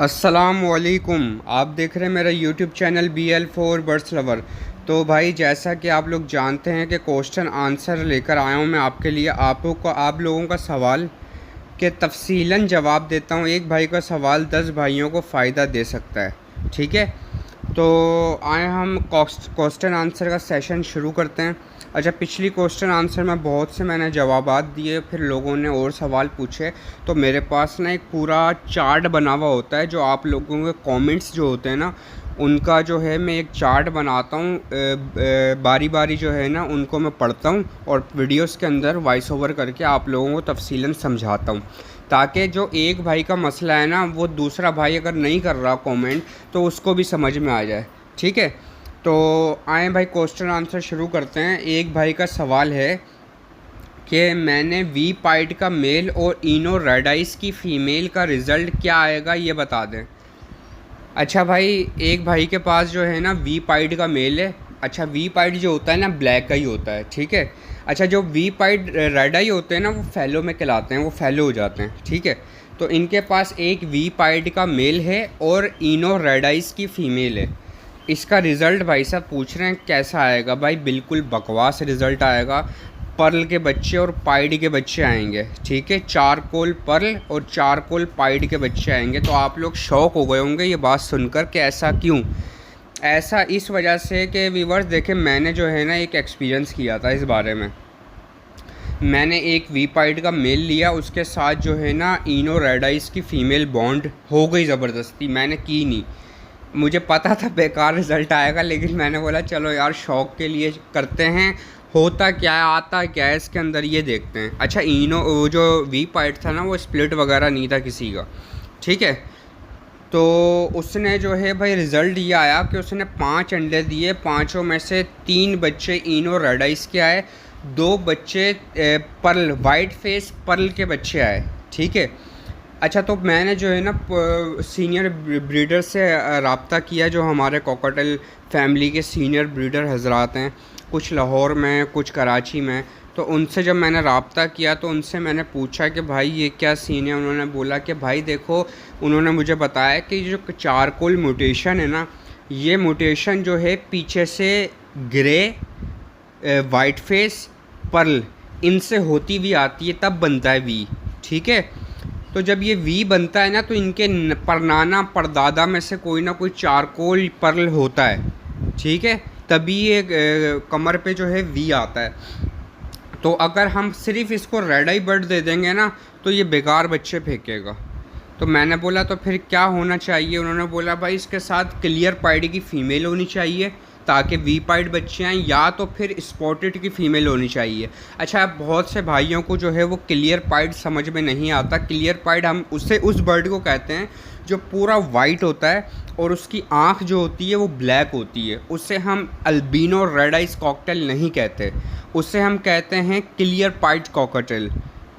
अस्सलामुअलैकुम। आप देख रहे हैं मेरा YouTube channel BL4 birds lover. तो भाई जैसा कि आप लोग जानते हैं कि क्वेश्चन आंसर लेकर आया हूँ मैं आपके लिए। आप लोगों का सवाल के तफसीलन जवाब देता हूँ। एक भाई का सवाल 10 भाइयों को फ़ायदा दे सकता है। ठीक है, तो आए हम क्वेश्चन आंसर का सेशन शुरू करते हैं। अच्छा, पिछली क्वेश्चन आंसर में बहुत से मैंने जवाबात दिए, फिर लोगों ने और सवाल पूछे, तो मेरे पास ना एक पूरा चार्ट बना हुआ होता है। जो आप लोगों के कमेंट्स जो होते हैं ना, उनका जो है मैं एक चार्ट बनाता हूँ। बारी बारी जो है ना उनको मैं पढ़ता हूँ और वीडियोस के अंदर वॉइस ओवर करके आप लोगों को तफसीलन समझाता हूँ, ताकि जो एक भाई का मसला है ना वो दूसरा भाई अगर नहीं कर रहा कमेंट तो उसको भी समझ में आ जाए। ठीक है, तो आए भाई क्वेश्चन आंसर शुरू करते हैं। एक भाई का सवाल है कि मैंने वी पाइड का मेल और इनो रेडाइस की फ़ीमेल का रिज़ल्ट क्या आएगा ये बता दें। अच्छा भाई, एक भाई के पास जो है ना वी पाइड का मेल है। अच्छा, वी पाइड जो होता है ना ब्लैक का ही होता है। ठीक है, अच्छा जो वी पाइड रेड आई होते हैं ना वो फैलो में कहलाते हैं, वो फैलो हो जाते हैं। ठीक है, तो इनके पास एक वी पाइड का मेल है और इनो रेड आइस की फ़ीमेल है। इसका रिज़ल्ट भाई साहब पूछ रहे हैं कैसा आएगा। भाई बिल्कुल बकवास रिज़ल्ट आएगा। पर्ल के बच्चे और पाइड के बच्चे आएंगे। ठीक है, चारकोल पर्ल और चारकोल पाइड के बच्चे आएंगे। तो आप लोग शौक हो गए होंगे ये बात सुनकर कि ऐसा क्यों। ऐसा इस वजह से कि व्यूअर्स देखें, मैंने जो है ना एक एक्सपीरियंस किया था इस बारे में। मैंने एक वी पाइड का मेल लिया, उसके साथ जो है ना इनो रेडाइस की फ़ीमेल बॉन्ड हो गई ज़बरदस्ती। मैंने की नहीं, मुझे पता था बेकार रिज़ल्ट आएगा, लेकिन मैंने बोला चलो यार शौक़ के लिए करते हैं, होता क्या है आता क्या है इसके अंदर ये देखते हैं। अच्छा, इनो वो जो वी पाइड था ना वो स्प्लिट वगैरह नहीं था किसी का। ठीक है, तो उसने जो है भाई रिज़ल्ट ये आया कि उसने 5 अंडे दिए, 5 में से 3 बच्चे इनो रेडाइस के आए, 2 बच्चे पर्ल वाइट फेस पर्ल के बच्चे आए। ठीक है, अच्छा तो मैंने जो है ना सीनियर ब्रीडर से रब्ता किया, जो हमारे कॉकटेल फैमिली के सीनियर ब्रीडर हजरात हैं, कुछ लाहौर में कुछ कराची में। तो उनसे जब मैंने रब्ता किया तो उनसे मैंने पूछा कि भाई ये क्या सीन है। उन्होंने बोला कि भाई देखो, उन्होंने मुझे बताया कि जो चारकोल म्यूटेशन है ना, ये म्यूटेशन जो है पीछे से ग्रे वाइट फेस पर्ल इनसे होती हुई आती है, तब बनता है वी। ठीक है, तो जब ये वी बनता है ना तो इनके परनाना परदादा में से कोई ना कोई चारकोल पर्ल होता है। ठीक है, तभी ये कमर पे जो है वी आता है। तो अगर हम सिर्फ इसको रेड आई बर्ड दे देंगे ना तो ये बेकार बच्चे फेंकेगा। तो मैंने बोला तो फिर क्या होना चाहिए। उन्होंने बोला भाई इसके साथ क्लियर पाइड की फ़ीमेल होनी चाहिए ताकि वी पाइड बच्चे आएँ, या तो फिर स्पॉटेड की फ़ीमेल होनी चाहिए। अच्छा, बहुत से भाइयों को जो है वो क्लियर पाइड समझ में नहीं आता। क्लियर पाइड हम उस बर्ड को कहते हैं जो पूरा वाइट होता है और उसकी आँख जो होती है वो ब्लैक होती है। उसे हम अल्बिनो रेड आइस कॉकटेल नहीं कहते, उसे हम कहते हैं क्लियर पाइड कॉकटेल।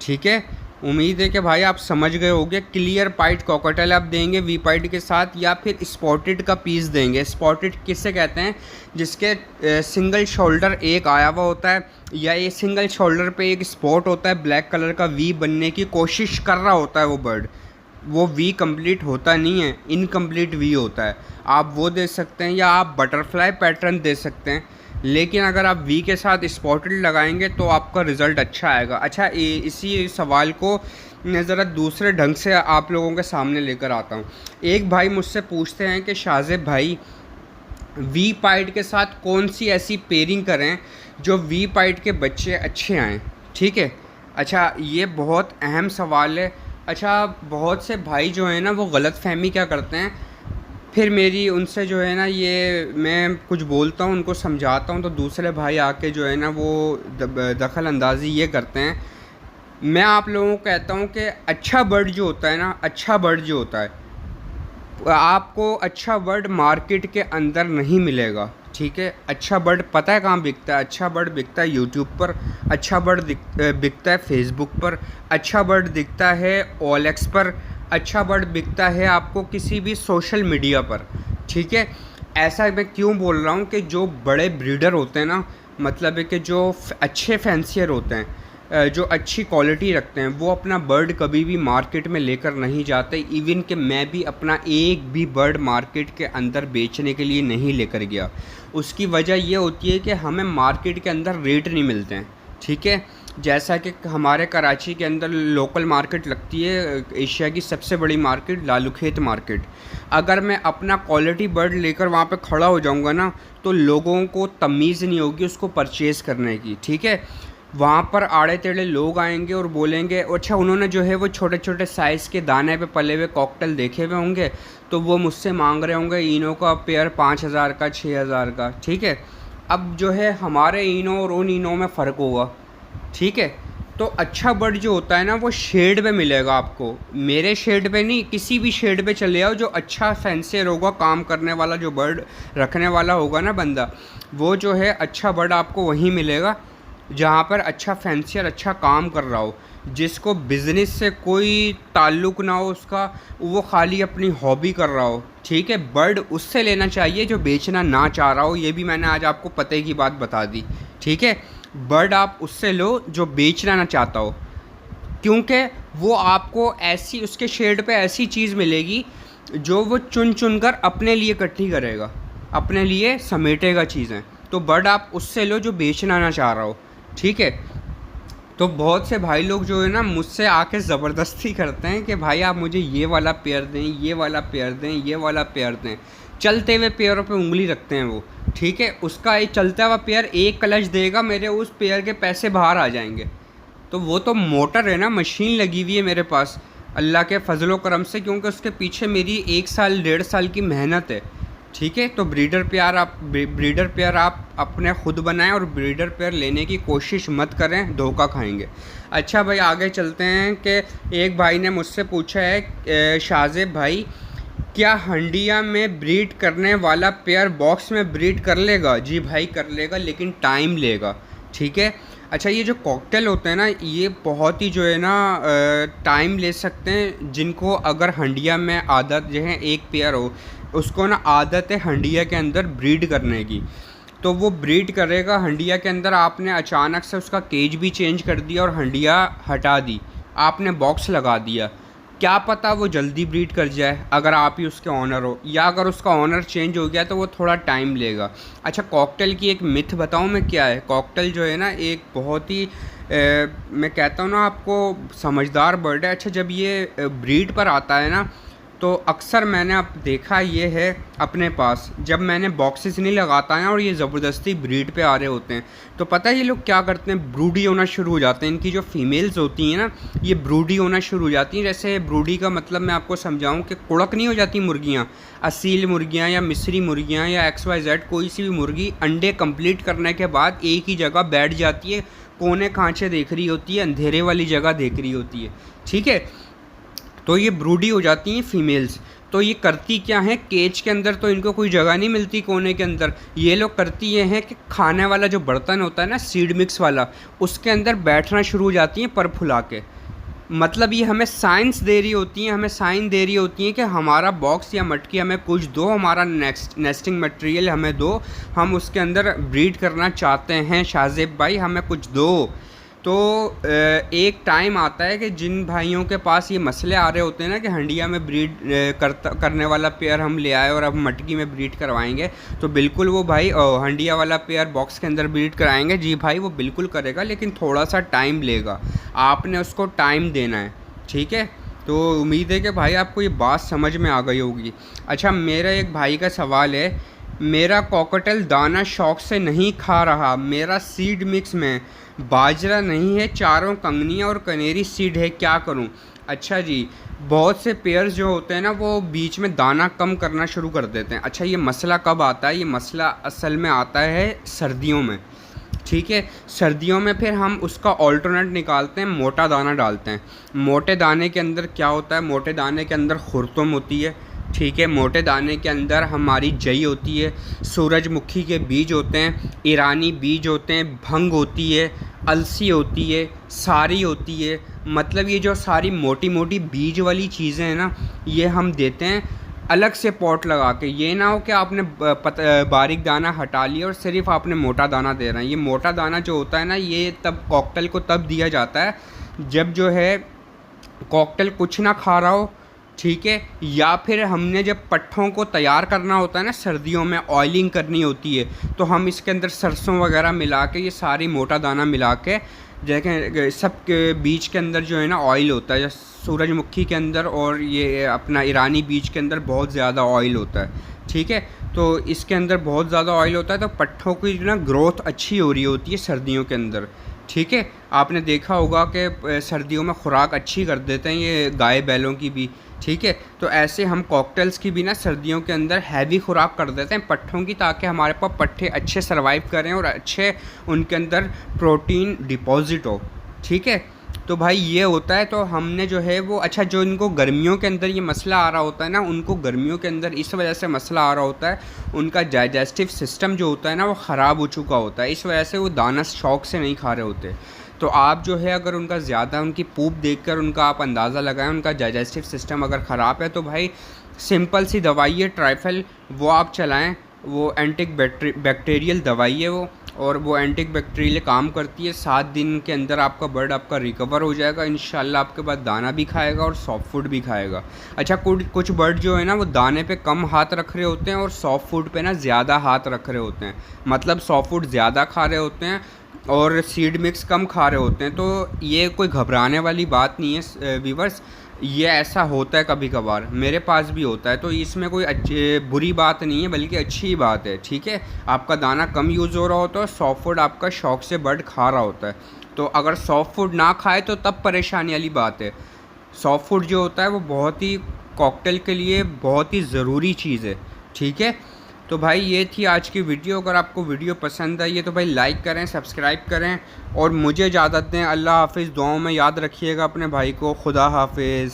ठीक है, उम्मीद है कि भाई आप समझ गए होंगे। क्लियर पाइड कॉकटेल आप देंगे वी पाइड के साथ, या फिर स्पॉटेड का पीस देंगे। स्पॉटेड किससे कहते हैं, जिसके सिंगल शोल्डर एक आया हुआ होता है, या ये सिंगल शोल्डर पे एक स्पॉट होता है ब्लैक कलर का, वी बनने की कोशिश कर रहा होता है वो बर्ड। वो वी कंप्लीट होता नहीं है, इनकम्प्लीट वी होता है। आप वो दे सकते हैं, या आप बटरफ्लाई पैटर्न दे सकते हैं। लेकिन अगर आप वी के साथ स्पॉटेड लगाएंगे तो आपका रिज़ल्ट अच्छा आएगा। अच्छा, इसी सवाल को ज़रा दूसरे ढंग से आप लोगों के सामने लेकर आता हूँ। एक भाई मुझसे पूछते हैं कि शाज़ेब भाई वी पाइड के साथ कौन सी ऐसी पेयरिंग करें जो वी पाइड के बच्चे अच्छे आएँ। ठीक है, अच्छा ये बहुत अहम सवाल है। अच्छा, बहुत से भाई जो है ना वो गलतफहमी क्या करते हैं, फिर मेरी उनसे जो है ना ये मैं कुछ बोलता हूँ उनको समझाता हूँ तो दूसरे भाई आके जो है ना वो दखल अंदाज़ी ये करते हैं। मैं आप लोगों को कहता हूँ कि अच्छा बर्ड जो होता है ना, अच्छा बर्ड जो होता है, आपको अच्छा बर्ड मार्केट के अंदर नहीं मिलेगा। ठीक है, अच्छा बर्ड पता है कहाँ बिकता है? अच्छा बर्ड बिकता है यूट्यूब पर, अच्छा बर्ड बिकता है फेसबुक पर, अच्छा बर्ड दिखता है OLX पर, अच्छा बर्ड बिकता है आपको किसी भी सोशल मीडिया पर। ठीक है, ऐसा मैं क्यों बोल रहा हूँ कि जो बड़े ब्रीडर होते हैं ना, मतलब है कि जो अच्छे फैंसियर होते हैं, जो अच्छी क्वालिटी रखते हैं वो अपना बर्ड कभी भी मार्केट में लेकर नहीं जाते। इवन कि मैं भी अपना एक भी बर्ड मार्केट के अंदर बेचने के लिए नहीं लेकर गया। उसकी वजह ये होती है कि हमें मार्केट के अंदर रेट नहीं मिलते हैं, ठीक है। जैसा कि हमारे कराची के अंदर लोकल मार्केट लगती है, एशिया की सबसे बड़ी मार्केट लालूखेत मार्केट। अगर मैं अपना क्वालिटी बर्ड लेकर वहाँ पे खड़ा हो जाऊँगा ना, तो लोगों को तमीज़ नहीं होगी उसको परचेज़ करने की, ठीक है। वहाँ पर आड़े टेढ़े लोग आएंगे और बोलेंगे, अच्छा उन्होंने जो है वो छोटे छोटे साइज़ के दाने पे पले हुए कॉकटेल देखे हुए होंगे, तो वो मुझसे मांग रहे होंगे इनों का पेयर 5,000 का, 6,000 का, ठीक है। अब जो है हमारे इनों और उन इनों में फ़र्क होगा, ठीक है। तो अच्छा बर्ड जो होता है ना वो शेड पे मिलेगा आपको, मेरे शेड पे नहीं, किसी भी शेड पे चले आओ, जो अच्छा फैंसियर होगा, काम करने वाला जो बर्ड रखने वाला होगा ना बंदा, वो जो है अच्छा बर्ड आपको वहीं मिलेगा जहाँ पर अच्छा फैंसियर अच्छा काम कर रहा हो, जिसको बिज़नेस से कोई ताल्लुक़ ना हो उसका, वो खाली अपनी हॉबी कर रहा हो, ठीक है। बर्ड उससे लेना चाहिए जो बेचना ना चाह रहा हो, ये भी मैंने आज आपको पते की बात बता दी, ठीक है। बर्ड आप उससे लो जो बेचना ना चाहता हो, क्योंकि वो आपको ऐसी उसके शेड पे ऐसी चीज़ मिलेगी जो वो चुन चुन कर अपने लिए इकट्ठी करेगा, अपने लिए समेटेगा चीज़ें। तो बर्ड आप उससे लो जो बेचना ना चाह रहा हो, ठीक है। तो बहुत से भाई लोग जो है ना मुझसे आके ज़बरदस्ती करते हैं कि भाई आप मुझे ये वाला पेयर दें, ये वाला पेयर दें, ये वाला पेयर दें। चलते हुए पेयरों पे उंगली रखते हैं वो, ठीक है। उसका एक चलता हुआ पेयर एक क्लच देगा, मेरे उस पेयर के पैसे बाहर आ जाएंगे। तो वो तो मोटर है ना, मशीन लगी हुई है मेरे पास अल्लाह के फजलो करम से, क्योंकि उसके पीछे मेरी 1 साल 1.5 साल की मेहनत है, ठीक है। तो ब्रीडर पेयर आप अपने खुद बनाएं और ब्रीडर पेयर लेने की कोशिश मत करें, धोखा खाएंगे। अच्छा भाई आगे चलते हैं कि एक भाई ने मुझसे पूछा है, शाहजेब भाई क्या हंडिया में ब्रीड करने वाला पेयर बॉक्स में ब्रीड कर लेगा? जी भाई कर लेगा, लेकिन टाइम लेगा, ठीक है। अच्छा ये जो कॉकटेल होते हैं ना, ये बहुत ही जो है ना टाइम ले सकते हैं। जिनको अगर हंडिया में आदत जो है एक पेयर हो, उसको ना आदत है हंडिया के अंदर ब्रीड करने की, तो वो ब्रीड करेगा हंडिया के अंदर। आपने अचानक से उसका केज भी चेंज कर दिया और हंडिया हटा दी, आपने बॉक्स लगा दिया, क्या पता वो जल्दी ब्रीड कर जाए अगर आप ही उसके ऑनर हो, या अगर उसका ऑनर चेंज हो गया तो वो थोड़ा टाइम लेगा। अच्छा कॉकटेल की एक मिथ बताऊं मैं क्या है। कॉकटेल जो है ना एक बहुत ही मैं कहता हूँ ना आपको समझदार बर्ड है। अच्छा जब ये ब्रीड पर आता है ना, तो अक्सर मैंने अब देखा ये है अपने पास, जब मैंने बॉक्सेस नहीं लगाता है और ये ज़बरदस्ती ब्रीड पे आ रहे होते हैं, तो पता है ये लोग क्या करते हैं, ब्रूडी होना शुरू हो जाते हैं। इनकी जो फीमेल्स होती हैं ना, ये ब्रूडी होना शुरू हो जाती हैं। जैसे ब्रूडी का मतलब मैं आपको समझाऊं कि कुड़क नहीं हो जाती मुर्गियाँ, असील मुर्गियाँ या मिस्री मुर्गियाँ या XYZ कोई सी भी मुर्गी अंडे कंप्लीट करने के बाद एक ही जगह बैठ जाती है, कोने खांचे देख रही होती है, अंधेरे वाली जगह देख रही होती है, ठीक है। तो ये ब्रूडी हो जाती हैं फीमेल्स। तो ये करती क्या है, केज के अंदर तो इनको कोई जगह नहीं मिलती कोने के अंदर, ये लोग करती ये हैं कि खाने वाला जो बर्तन होता है ना सीड मिक्स वाला, उसके अंदर बैठना शुरू हो जाती हैं पर फुला के। मतलब ये हमें साइंस दे रही होती हैं, हमें साइन दे रही होती हैं कि हमारा बॉक्स या मटकी हमें कुछ दो, हमारा नेस्टिंग मटेरियल हमें दो, हम उसके अंदर ब्रीड करना चाहते हैं शाहजेब भाई, हमें कुछ दो। तो एक टाइम आता है कि जिन भाइयों के पास ये मसले आ रहे होते हैं ना कि हंडिया में ब्रीड करने वाला पेयर हम ले आए और अब मटकी में ब्रीड करवाएंगे, तो बिल्कुल वो भाई हंडिया वाला पेयर बॉक्स के अंदर ब्रीड कराएंगे। जी भाई वो बिल्कुल करेगा, लेकिन थोड़ा सा टाइम लेगा, आपने उसको टाइम देना है, ठीक है। तो उम्मीद है कि भाई आपको ये बात समझ में आ गई होगी। अच्छा मेरा एक भाई का सवाल है, मेरा कॉकटेल दाना शौक से नहीं खा रहा, मेरा सीड मिक्स में बाजरा नहीं है, चारों कंगनियाँ और कनेरी सीड है, क्या करूं? अच्छा जी, बहुत से पेयर्स जो होते हैं ना वो बीच में दाना कम करना शुरू कर देते हैं। अच्छा ये मसला कब आता है? ये मसला असल में आता है सर्दियों में, ठीक है। सर्दियों में फिर हम उसका ऑल्टरनेट निकालते हैं, मोटा दाना डालते हैं। मोटे दाने के अंदर क्या होता है, मोटे दाने के अंदर खुरतुम होती है, ठीक है। मोटे दाने के अंदर हमारी जई होती है, सूरजमुखी के बीज होते हैं, ईरानी बीज होते हैं, भंग होती है, अलसी होती है, सारी होती है। मतलब ये जो सारी मोटी मोटी बीज वाली चीज़ें हैं ना, ये हम देते हैं अलग से पॉट लगा के। ये ना हो कि आपने बारीक दाना हटा लिया और सिर्फ आपने मोटा दाना दे रहे हैं। ये मोटा दाना जो होता है ना, ये तब कॉकटेल को तब दिया जाता है जब जो है कॉकटेल कुछ ना खा रहा हो, ठीक है, या फिर हमने जब पट्ठों को तैयार करना होता है ना, सर्दियों में ऑयलिंग करनी होती है, तो हम इसके अंदर सरसों वगैरह मिला के, ये सारी मोटा दाना मिला के, जैसे सब के बीज के अंदर जो है ना ऑयल होता है, सूरजमुखी के अंदर और ये अपना ईरानी बीज के अंदर बहुत ज़्यादा ऑयल होता है, ठीक है। तो इसके अंदर बहुत ज़्यादा ऑयल होता है, तो पट्ठों की ना ग्रोथ अच्छी हो रही होती है सर्दियों के अंदर, ठीक है। आपने देखा होगा कि सर्दियों में खुराक अच्छी कर देते हैं ये गाय बैलों की भी, ठीक है। तो ऐसे हम कॉकटेल्स की भी ना सर्दियों के अंदर हैवी खुराक कर देते हैं पट्ठों की, ताकि हमारे पास पट्ठे अच्छे सर्वाइव करें और अच्छे उनके अंदर प्रोटीन डिपॉजिट हो, ठीक है। तो भाई ये होता है। तो हमने जो है वो अच्छा, जो इनको गर्मियों के अंदर ये मसला आ रहा होता है ना, उनको गर्मियों के अंदर इस वजह से मसला आ रहा होता है, उनका डाइजेस्टिव सिस्टम जो होता है ना वो ख़राब हो चुका होता है, इस वजह से वो दाना शौक से नहीं खा रहे होते। तो आप जो है अगर उनका ज़्यादा उनकी पूप देखकर उनका आप अंदाज़ा लगाएं उनका डाइजेस्टिव सिस्टम अगर ख़राब है, तो भाई सिंपल सी दवाई है ट्राइफल, वो आप चलाएं। वो बैक्टीरियल दवाई है वो, और वो बैक्टीरियल काम करती है। 7 दिन के अंदर आपका बर्ड आपका रिकवर हो जाएगा इंशाल्लाह, आपके बाद दाना भी खाएगा और सॉफ्ट फूड भी खाएगा। अच्छा, कुछ बर्ड जो है ना वो दाने पे कम हाथ रख रहे होते हैं और सॉफ्ट फूड पे ना ज़्यादा हाथ रख रहे होते हैं, मतलब सॉफ्ट फूड ज़्यादा खा रहे होते हैं और सीड मिक्स कम खा रहे होते हैं। तो ये कोई घबराने वाली बात नहीं है व्यूअर्स, ये ऐसा होता है कभी कभार, मेरे पास भी होता है। तो इसमें कोई बुरी बात नहीं है, बल्कि अच्छी बात है, ठीक है। आपका दाना कम यूज़ हो रहा होता है, सॉफ्ट फूड आपका शौक से बर्ड खा रहा होता है। तो अगर सॉफ्ट फूड ना खाए तो तब परेशानी वाली बात है। सॉफ्ट फूड जो होता है वो बहुत ही कॉकटेल के लिए बहुत ही ज़रूरी चीज़ है, ठीक है। तो भाई ये थी आज की वीडियो। अगर आपको वीडियो पसंद आई है तो भाई लाइक करें, सब्सक्राइब करें और मुझे इजाज़त दें। अल्लाह हाफिज़। दुआओं में याद रखिएगा अपने भाई को। खुदा हाफिज़।